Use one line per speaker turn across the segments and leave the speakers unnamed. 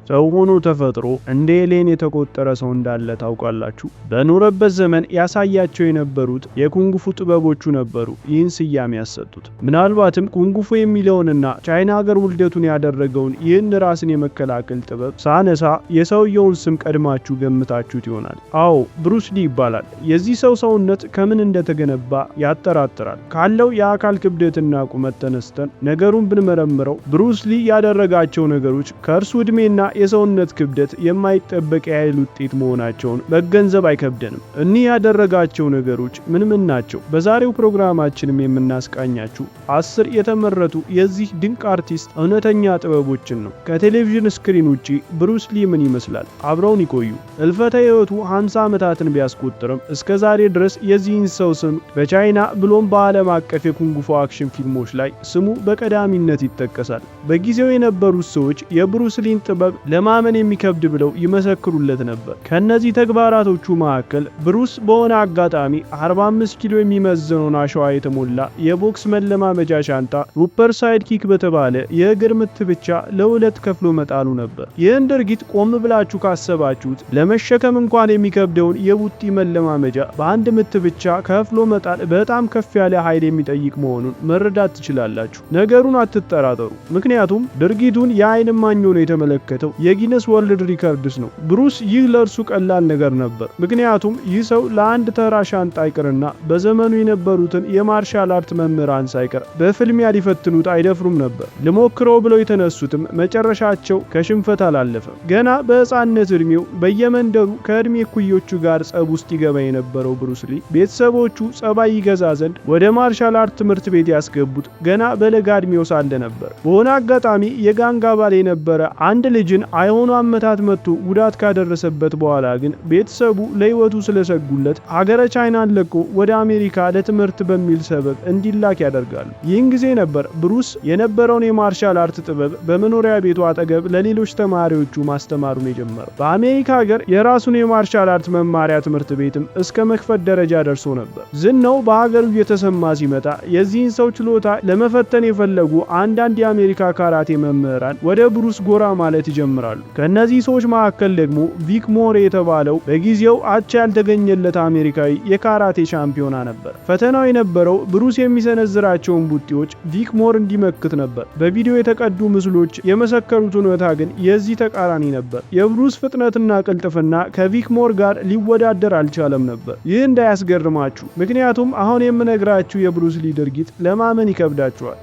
ሰው ሆኖ ተፈጥሮ እንደ ኤሌን የተቆጠረ ሰው እንዳለ ታውቃላችሁ? በኖረበት ዘመን ያሳያቸው የነበሩት የኩንግፉ ጥበቦቹ ነበሩ ይህን ስያሜ ያሰጡት። ምናልባትም ኩንግፉ የሚለውንና ቻይና ሀገር ውልደቱን ያደረገውን ይህን ራስን የመከላከል ጥበብ ሳነሳ የሰውየውን ስም ቀድማችሁ ገምታችሁት ይሆናል። አዎ ብሩስ ሊ ይባላል። የዚህ ሰው ሰውነት ከምን እንደተገነባ ያጠራጥራል። ካለው የአካል ክብደትና ቁመት ተነስተን ነገሩን ብንመረምረው ብሩስ ሊ ያደረጋቸው ነገሮች ከእርሱ ዕድሜና የሰውነት ክብደት የማይጠበቅ የኃይል ውጤት መሆናቸውን መገንዘብ አይከብደንም። እኒህ ያደረጋቸው ነገሮች ምን ምን ናቸው? በዛሬው ፕሮግራማችንም የምናስቃኛችሁ 10 የተመረጡ የዚህ ድንቅ አርቲስት እውነተኛ ጥበቦችን ነው። ከቴሌቪዥን ስክሪን ውጪ ብሩስ ሊ ምን ይመስላል? አብረውን ይቆዩ። እልፈተ ሕይወቱ 50 ዓመታትን ቢያስቆጥርም እስከ ዛሬ ድረስ የዚህን ሰው ስም በቻይና ብሎም በዓለም አቀፍ የኩንግፉ አክሽን ፊልሞች ላይ ስሙ በቀዳሚነት ይጠቀሳል። በጊዜው የነበሩት ሰዎች የብሩስ ሊን ጥበብ ለማመን የሚከብድ ብለው ይመሰክሩለት ነበር። ከነዚህ ተግባራቶቹ መካከል ብሩስ በሆነ አጋጣሚ 45 ኪሎ የሚመዝነውን አሸዋ የተሞላ የቦክስ መለማመጃ ሻንጣ ሩፐር ሳይድ ኪክ በተባለ የእግር ምት ብቻ ለሁለት ከፍሎ መጣሉ ነበር። ይህን ድርጊት ቆም ብላችሁ ካሰባችሁት ለመሸከም እንኳን የሚከብደውን የቡጢ መለማመጃ በአንድ ምት ብቻ ከፍሎ መጣል በጣም ከፍ ያለ ኃይል የሚጠይቅ መሆኑን መረዳት ትችላላችሁ። ነገሩን አትጠራጠሩ፣ ምክንያቱም ድርጊቱን የዓይን እማኝ ሆኖ የተመለከተው የጊነስ ወርልድ ሪከርድስ ነው። ብሩስ ይህ ለእርሱ ቀላል ነገር ነበር፣ ምክንያቱም ይህ ሰው ለአንድ ተራ ሻንጣ አይቅርና በዘመኑ የነበሩትን የማርሻል አርት መምህራን ሳይቀር በፍልሚያ ሊፈትኑት አይደፍሩም ነበር። ልሞክረው ብለው የተነሱትም መጨረሻቸው ከሽንፈት አላለፈም። ገና በሕፃንነት ዕድሜው በየመንደሩ ከዕድሜ እኩዮቹ ጋር ጸብ ውስጥ ይገባ የነበረው ብሩስ ሊ ቤተሰቦቹ ጸባይ ይገዛ ዘንድ ወደ ማርሻል አርት ትምህርት ቤት ያስገቡት ገና በለጋ ዕድሜው ሳለ ነበር። በሆነ አጋጣሚ የጋንግ አባል የነበረ አንድ ልጅን አይሆኑ አመታት መጥቶ ጉዳት ካደረሰበት በኋላ ግን ቤተሰቡ ለሕይወቱ ስለሰጉለት ሀገረ ቻይናን ለቆ ወደ አሜሪካ ለትምህርት በሚል ሰበብ እንዲላክ ያደርጋሉ። ይህን ጊዜ ነበር ብሩስ የነበረውን የማርሻል አርት ጥበብ በመኖሪያ ቤቱ አጠገብ ለሌሎች ተማሪዎቹ ማስተማሩን የጀመረው። በአሜሪካ ሀገር የራሱን የማርሻል አርት መማሪያ ትምህርት ቤትም እስከ መክፈት ደረጃ ደርሶ ነበር። ዝናው በሀገሩ እየተሰማ ሲመጣ የዚህን ሰው ችሎታ ለመፈተን የፈለጉ አንዳንድ የአሜሪካ ካራቴ መምህራን ወደ ብሩስ ጎራ ማለት ይጀምራሉ። ከነዚህ ሰዎች መካከል ደግሞ ቪክ ሞር የተባለው በጊዜው አቻ ያልተገኘለት አሜሪካዊ የካራቴ ሻምፒዮና ነበር። ፈተናው የነበረው ብሩስ የሚሰነዝራቸውን ቡጢዎች ቪክ ሞር እንዲመክት ነበር። በቪዲዮ የተቀዱ ምስሎች የመሰከሩት እውነታ ግን የዚህ ተቃራኒ ነበር። የብሩስ ፍጥነትና ቅልጥፍና ከቪክ ሞር ጋር ሊወዳደር አልቻለም ነበር። ይህ እንዳያስገርማችሁ፣ ምክንያቱም አሁን የምነግራችሁ የብሩስ ሊ ድርጊት ለማመን ይከብዳችኋል።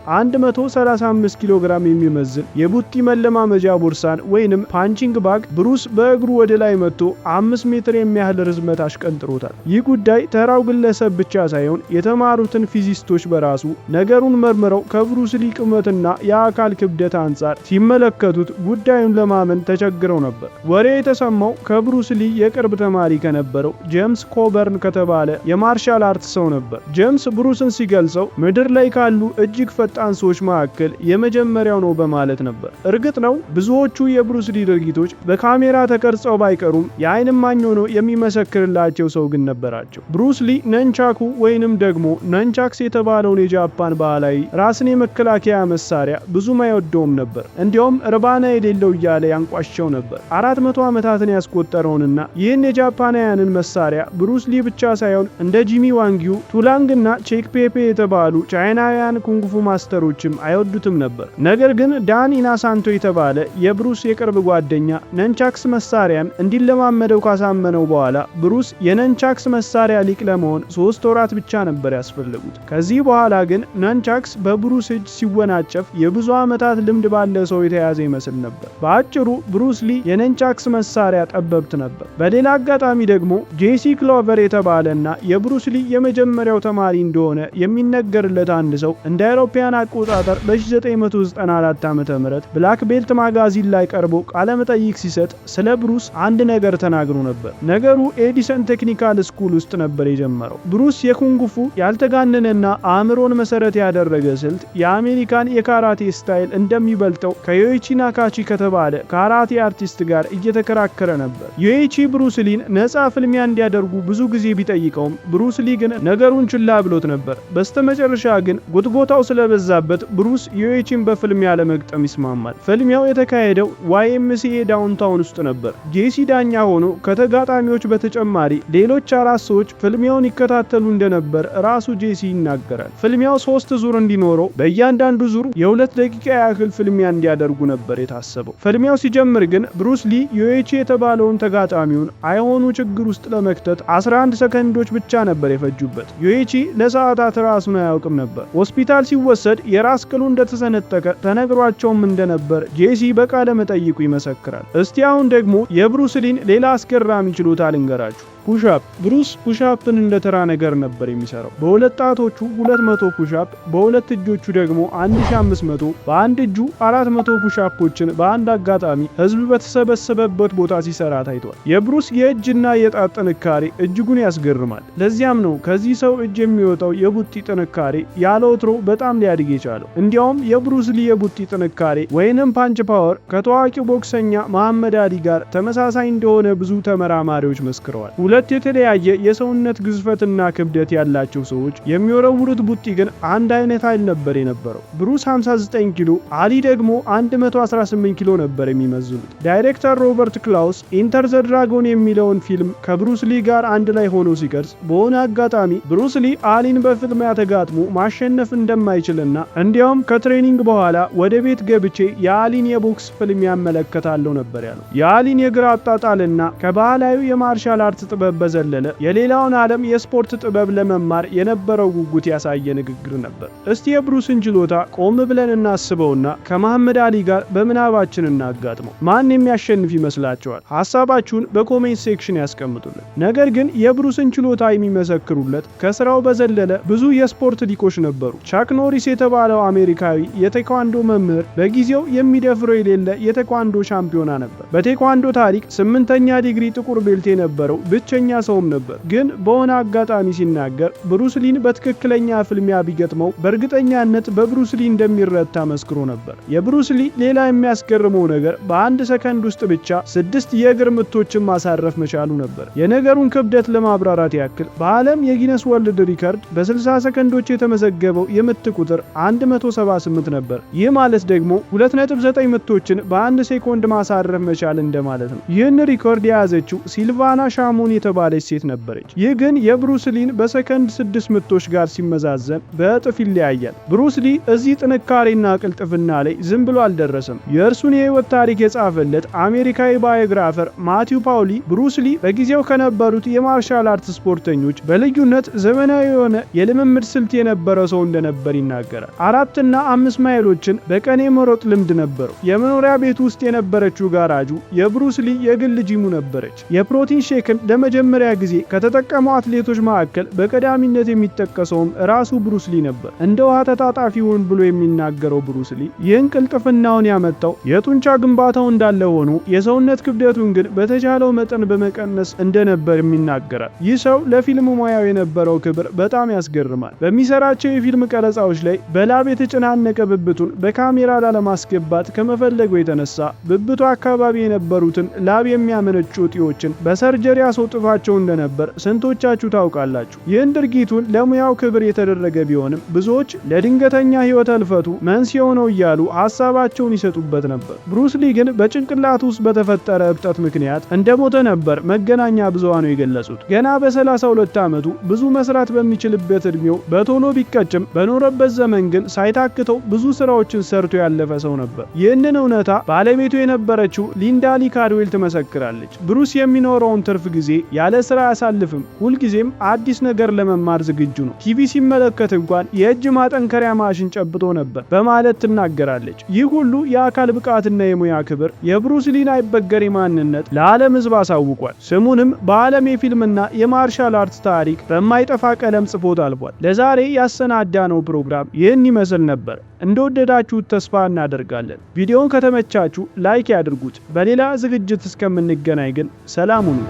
135 ኪሎ ግራም የሚመዝን የቡጢ መለማመጃ ቦርሳን ወይንም ፓንቺንግ ባግ ብሩስ በእግሩ ወደ ላይ መጥቶ 5 ሜትር የሚያህል ርዝመት አሽቀንጥሮታል። ይህ ጉዳይ ተራው ግለሰብ ብቻ ሳይሆን የተማሩትን ፊዚስቶች በራሱ ነገሩን መርምረው ከብሩስ ሊ ቁመትና የአካል ክብደት አንጻር ሲመለከቱት ጉዳዩን ለማመን ተቸግረው ነበር። ወሬ የተሰማው ከብሩስ ሊ የቅርብ ተማሪ ከነበረው ጄምስ ኮበርን ከተባለ የማርሻል አርት ሰው ነበር። ጄምስ ብሩስን ሲገልጸው ምድር ላይ ካሉ እጅግ ፈጣን ሰዎች መካከል የመጀመሪያው ነው በማለት ነበር። እርግጥ ነው ብዙዎቹ የብሩስ ሊ ድርጊቶች በካሜራ ተቀርጸው ባይቀሩም የዓይን እማኝ ሆኖ የሚመሰክርላቸው ሰው ግን ነበራቸው። ብሩስ ሊ ነንቻኩ ወይንም ደግሞ ነንቻክስ የተባለውን የጃፓን ባህላዊ ራስን የመከላከያ መሳሪያ ብዙም አይወደውም ነበር። እንዲያውም እርባና የሌለው እያለ ያንቋሸው ነበር። 400 ዓመታትን ያስቆጠረውንና ይህን የጃፓናውያንን መሳሪያ ብሩስ ሊ ብቻ ሳይሆን እንደ ጂሚ ዋንጊው፣ ቱላንግና ቼክ ፔፔ የተባሉ ቻይናውያን ኩንግፉ ማስተሮችም አይወዱትም ነበር። ነገር ግን ዳን ኢናሳንቶ የተባለ የብሩስ የቅርብ ጓደኛ ነንቻክስ መሳሪያን እንዲለማመደው ካሳመነው በኋላ ብሩስ የነንቻክስ መሳሪያ ሊቅ ለመሆን 3 ወራት ብቻ ነበር ያስፈልጉት። ከዚህ በኋላ ግን ነንቻክስ በብሩስ እጅ ሲወናጨፍ የብዙ ዓመታት ልምድ ባለ ሰው የተያዘ ይመስል ነበር። በአጭሩ ብሩስ ሊ የነንቻክስ መሳሪያ ጠበብት ነበር። በሌላ አጋጣሚ ደግሞ ጄሲ ክሎቨር የተባለና የብሩስ ሊ የመጀመሪያው ተማሪ እንደሆነ የሚነገርለት አንድ ሰው እንደ አውሮፓውያን አቆጣጠር በ1994 ዓ.ም ብላክ ቤልት ማጋዚን ላይ ቀርቦ ቃለ መጠይቅ ሲሰጥ ስለ ብሩስ አንድ ነገር ተናግሮ ነበር። ነገሩ ኤዲሰን ቴክኒካል ስኩል ውስጥ ነበር የጀመረው። ብሩስ የኩንግፉ ያልተጋነነና አእምሮን መሰረት ያደረገ ስልት የአሜሪካን የካራቴ ስታይል እንደሚበልጠው ከዮይቺ ናካቺ ከተባለ ካራቴ አርቲስት ጋር እየተከራከረ ነበር። ዮይቺ ብሩስ ሊን ነፃ ፍልሚያ እንዲያደርጉ ብዙ ጊዜ ቢጠይቀውም ብሩስ ሊ ግን ነገሩን ችላ ብሎት ነበር። በስተመጨረሻ ግን ጉትጎታው ስለበዛበት ብሩስ ዮይቺን በፍልሚያ ለመግጠም ይስማማል። ፍልሚያው የተካሄደው YMCA ዳውንታውን ውስጥ ነበር። ጄሲ ዳኛ ሆኖ ከተጋጣሚዎች በተጨማሪ ሌሎች 4 ሰዎች ፍልሚያውን ይከታተሉ እንደነበር ራሱ ጄሲ ይናገራል። ፍልሚያው 3 ዙር እንዲኖረው በእያንዳንዱ ዙር የ2 ደቂቃ ያህል ፍልሚያ እንዲያደርጉ ነበር የታሰበው። ፍልሚያው ሲጀምር ግን ብሩስ ሊ ዩኤቺ የተባለውን ተጋጣሚውን አይሆኑ ችግር ውስጥ ለመክተት 11 ሰከንዶች ብቻ ነበር የፈጁበት። ዩኤቺ ለሰዓታት ራሱን አያውቅም ነበር። ሆስፒታል ሲወሰድ የራስ ቅሉ እንደተሰነጠቀ ተነግሯቸውም እንደነበር ጄሲ በቃለ መጠይቁ ይመሰክራል። እስቲ አሁን ደግሞ የብሩስ ሊን ሌላ አስገራሚ ችሎታ ልንገራችሁ። ፑሽአፕ። ብሩስ ፑሽአፕን እንደ ተራ ነገር ነበር የሚሰራው። በሁለት ጣቶቹ 200 ፑሽአፕ፣ በሁለት እጆቹ ደግሞ 1500፣ በአንድ እጁ 400 ፑሽአፖችን በአንድ አጋጣሚ ህዝብ በተሰበሰበበት ቦታ ሲሰራ ታይቷል። የብሩስ የእጅና የጣት ጥንካሬ እጅጉን ያስገርማል። ለዚያም ነው ከዚህ ሰው እጅ የሚወጣው የቡጢ ጥንካሬ ያለ ወትሮ በጣም ሊያድግ የቻለው። እንዲያውም የብሩስ ሊ የቡጢ ጥንካሬ ወይንም ፓንች ፓወር ከታዋቂው ቦክሰኛ መሐመድ አሊ ጋር ተመሳሳይ እንደሆነ ብዙ ተመራማሪዎች መስክረዋል። ሁለት የተለያየ የሰውነት ግዝፈትና ክብደት ያላቸው ሰዎች የሚወረውሩት ቡጢ ግን አንድ አይነት ኃይል ነበር የነበረው። ብሩስ 59 ኪሎ፣ አሊ ደግሞ 118 ኪሎ ነበር የሚመዝኑት። ዳይሬክተር ሮበርት ክላውስ ኢንተር ዘ ድራጎን የሚለውን ፊልም ከብሩስ ሊ ጋር አንድ ላይ ሆኖ ሲቀርጽ በሆነ አጋጣሚ ብሩስ ሊ አሊን በፍልሚያ ተጋጥሞ ማሸነፍ እንደማይችልና እንዲያውም ከትሬኒንግ በኋላ ወደ ቤት ገብቼ የአሊን የቦክስ ፍልሚያ እመለከታለሁ ነበር ያለው። የአሊን የግራ አጣጣልና ከባህላዊ የማርሻል አርት ጥበብ በዘለለ የሌላውን ዓለም የስፖርት ጥበብ ለመማር የነበረው ጉጉት ያሳየ ንግግር ነበር። እስቲ የብሩስን ችሎታ ቆም ብለን እናስበውና ከመሐመድ አሊ ጋር በምናባችን እናጋጥመው። ማን የሚያሸንፍ ይመስላችኋል? ሐሳባችሁን በኮሜንት ሴክሽን ያስቀምጡልን። ነገር ግን የብሩስን ችሎታ የሚመሰክሩለት ከስራው በዘለለ ብዙ የስፖርት ሊቆች ነበሩ። ቻክ ኖሪስ የተባለው አሜሪካዊ የቴኳንዶ መምህር በጊዜው የሚደፍረው የሌለ የቴኳንዶ ሻምፒዮና ነበር። በቴኳንዶ ታሪክ 8ኛ ዲግሪ ጥቁር ቤልት የነበረው ብቸኛ ሰውም ነበር። ግን በሆነ አጋጣሚ ሲናገር ብሩስ ሊን በትክክለኛ ፍልሚያ ቢገጥመው በእርግጠኛነት በብሩስ ሊ እንደሚረታ መስክሮ ነበር። የብሩስ ሊ ሌላ የሚያስገርመው ነገር በአንድ ሰከንድ ውስጥ ብቻ 6 የእግር ምቶችን ማሳረፍ መቻሉ ነበር። የነገሩን ክብደት ለማብራራት ያክል በዓለም የጊነስ ወርልድ ሪከርድ በ60 ሰከንዶች የተመዘገበው የምት ቁጥር 178 ነበር። ይህ ማለት ደግሞ 2.9 ምቶችን በአንድ ሴኮንድ ማሳረፍ መቻል እንደማለት ነው። ይህን ሪከርድ የያዘችው ሲልቫና ሻሞን የተባለች ሴት ነበረች። ይህ ግን የብሩስ ሊን በሰከንድ 6 ምቶች ጋር ሲመዛዘን በእጥፍ ይለያያል። ብሩስ ሊ እዚህ ጥንካሬና ቅልጥፍና ላይ ዝም ብሎ አልደረሰም። የእርሱን የህይወት ታሪክ የጻፈለት አሜሪካዊ ባዮግራፈር ማቲው ፓውሊ ብሩስ ሊ በጊዜው ከነበሩት የማርሻል አርት ስፖርተኞች በልዩነት ዘመናዊ የሆነ የልምምድ ስልት የነበረ ሰው እንደነበር ይናገራል። 4 እና 5 ማይሎችን በቀን የመሮጥ ልምድ ነበረው። የመኖሪያ ቤት ውስጥ የነበረችው ጋራጁ የብሩስ ሊ የግል ጂሙ ነበረች። የፕሮቲን ሼክን ለመጀመሪያ ጊዜ ከተጠቀሙ አትሌቶች መካከል በቀዳሚነት የሚጠቀሰውም ራሱ ብሩስ ሊ ነበር። እንደ ውሃ ተጣጣፊውን ብሎ የሚናገረው ብሩስ ሊ ይህን ቅልጥፍናውን ያመጣው የጡንቻ ግንባታው እንዳለ ሆኖ የሰውነት ክብደቱን ግን በተቻለው መጠን በመቀነስ እንደነበር ይናገራል። ይህ ሰው ለፊልም ሙያው የነበረው ክብር በጣም ያስገርማል። በሚሰራቸው የፊልም ቀረጻዎች ላይ በላብ የተጨናነቀ ብብቱን በካሜራ ላለማስገባት ከመፈለጉ የተነሳ ብብቱ አካባቢ የነበሩትን ላብ የሚያመነጩ እጢዎችን በሰርጀሪ ያስወጥቷቸው እንደነበር ስንቶቻችሁ ታውቃላችሁ? ይህን ድርጊቱን ለሙያው ክብር የተደረገ ቢሆንም ብዙዎች ለድንገተኛ ህይወት ህልፈቱ መንስኤው ነው እያሉ ሐሳባቸውን ይሰጡበት ነበር። ብሩስ ሊ ግን በጭንቅላቱ ውስጥ በተፈጠረ እብጠት ምክንያት እንደሞተ ነበር መገናኛ ብዙሃኑ የገለጹት። ገና በ32 ዓመቱ ብዙ መስራት በሚችልበት እድሜው በቶሎ ቢቀጭም በኖረበት ዘመን ግን ሳይታክተው ብዙ ስራዎችን ሰርቶ ያለፈ ሰው ነበር። ይህንን እውነታ ባለቤቱ የነበረችው ሊንዳ ሊ ካድዌል ትመሰክራለች። ብሩስ የሚኖረውን ትርፍ ጊዜ ያለ ስራ አያሳልፍም። ሁልጊዜም አዲስ ነገር ለመማር ዝግጁ ነው። ቲቪ ሲመለከት እንኳን የእጅ ማጠንከሪያ ማሽን ጨብጦ ነበር በማለት ትናገራለች። ይህ ሁሉ የአካል ብቃትና የሙያ ክብር የብሩስ ሊን አይበገሬ ማንነት ለዓለም ህዝብ አሳውቋል። ስሙንም በዓለም የፊልምና የማርሻል አርት ታሪክ በማይጠፋ ቀለም ጽፎት አልፏል። ለዛሬ ያሰናዳነው ፕሮግራም ይህን ይመስል ነበር። እንደወደዳችሁት ተስፋ እናደርጋለን። ቪዲዮውን ከተመቻችሁ ላይክ ያድርጉት። በሌላ ዝግጅት እስከምንገናኝ ግን ሰላም ሁኑ።